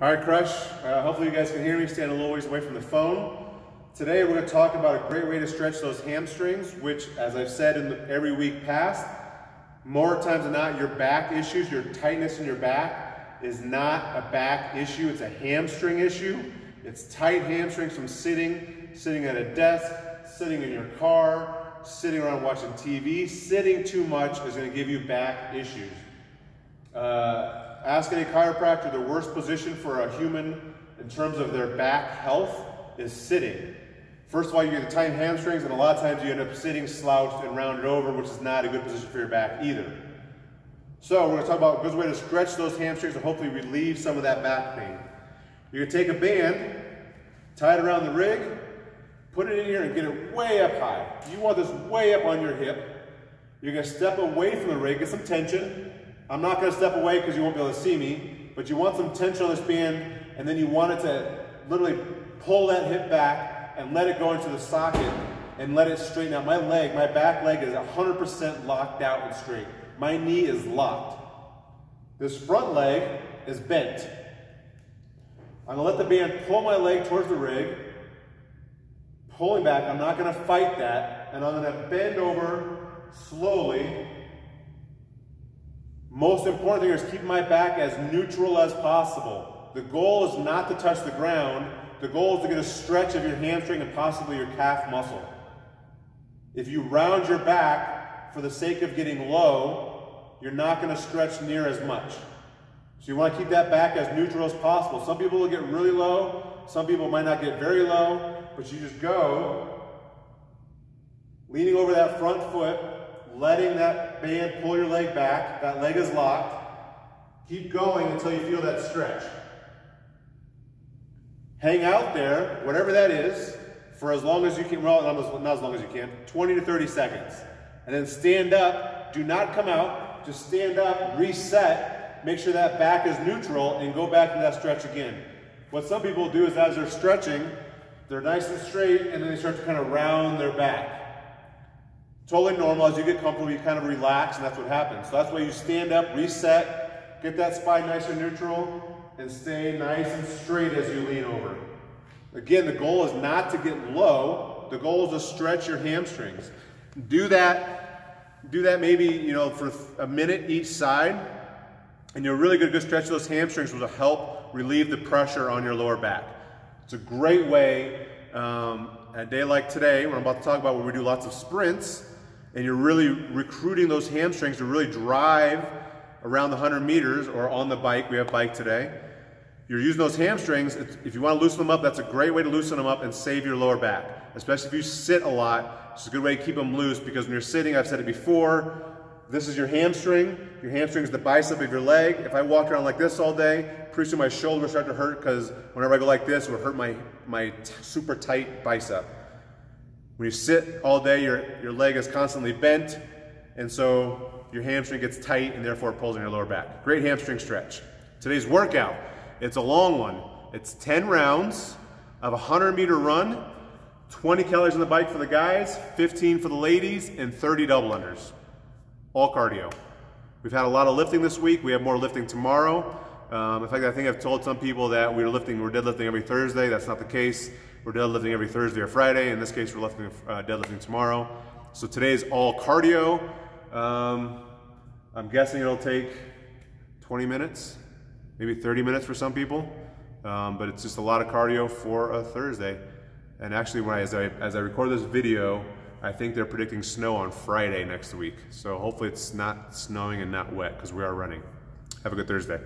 All right, Crush. Hopefully you guys can hear me, stand a little ways away from the phone. Today we're going to talk about a great way to stretch those hamstrings, which, as I've said in every week past, more times than not, your back issues, your tightness in your back is not a back issue, it's a hamstring issue. It's tight hamstrings from sitting at a desk, sitting in your car, sitting around watching TV. Sitting too much is going to give you back issues. Ask any chiropractor, the worst position for a human in terms of their back health is sitting. First of all, you get the tight hamstrings, and a lot of times you end up sitting slouched and rounded over, which is not a good position for your back either. So we're going to talk about a good way to stretch those hamstrings and hopefully relieve some of that back pain. You're going to take a band, tie it around the rig, put it in here and get it way up high. You want this way up on your hip. You're going to step away from the rig, get some tension. I'm not going to step away because you won't be able to see me, but you want some tension on this band, and then you want it to literally pull that hip back and let it go into the socket and let it straighten out. My back leg is 100% locked out and straight. My knee is locked. This front leg is bent. I'm going to let the band pull my leg towards the rig, pulling back. I'm not going to fight that, and I'm going to bend over slowly. Most important thing is keep my back as neutral as possible. The goal is not to touch the ground. The goal is to get a stretch of your hamstring and possibly your calf muscle. If you round your back for the sake of getting low, you're not going to stretch near as much. So you want to keep that back as neutral as possible. Some people will get really low. Some people might not get very low. But you just go, leaning over that front foot, letting that band pull your leg back. That leg is locked. Keep going until you feel that stretch. Hang out there, whatever that is, for as long as you can, well, not as long as you can, 20 to 30 seconds. And then stand up. Do not come out. Just stand up, reset, make sure that back is neutral, and go back to that stretch again. What some people do is as they're stretching, they're nice and straight, and then they start to kind of round their back. Totally normal. As you get comfortable, you kind of relax, and that's what happens. So that's why you stand up, reset, get that spine nice and neutral, and stay nice and straight as you lean over. Again, the goal is not to get low. The goal is to stretch your hamstrings. Do that maybe, for a minute each side, and you're really going to stretch those hamstrings, which will help relieve the pressure on your lower back. It's a great way, a day like today, when I'm about to talk about where we do lots of sprints, and you're really recruiting those hamstrings to really drive around the 100 meters or on the bike. We have bike today. You're using those hamstrings. If you want to loosen them up, that's a great way to loosen them up and save your lower back. Especially if you sit a lot, it's a good way to keep them loose, because when you're sitting, I've said it before, this is your hamstring. Your hamstring is the bicep of your leg. If I walked around like this all day, pretty soon my shoulder will start to hurt, because whenever I go like this, it will hurt my super tight bicep. When you sit all day, your leg is constantly bent, and so your hamstring gets tight and therefore pulls on your lower back. Great hamstring stretch. Today's workout, it's a long one. It's 10 rounds of a 100-meter run, 20 calories on the bike for the guys, 15 for the ladies, and 30 double unders. All cardio. We've had a lot of lifting this week. We have more lifting tomorrow. In fact, I think I've told some people that we're deadlifting every Thursday. That's not the case. We're deadlifting every Thursday or Friday. In this case, we're deadlifting tomorrow. So today is all cardio. I'm guessing it'll take 20 minutes, maybe 30 minutes for some people. But it's just a lot of cardio for a Thursday. And actually, as I record this video, I think they're predicting snow on Friday next week. So hopefully it's not snowing and not wet, because we are running. Have a good Thursday.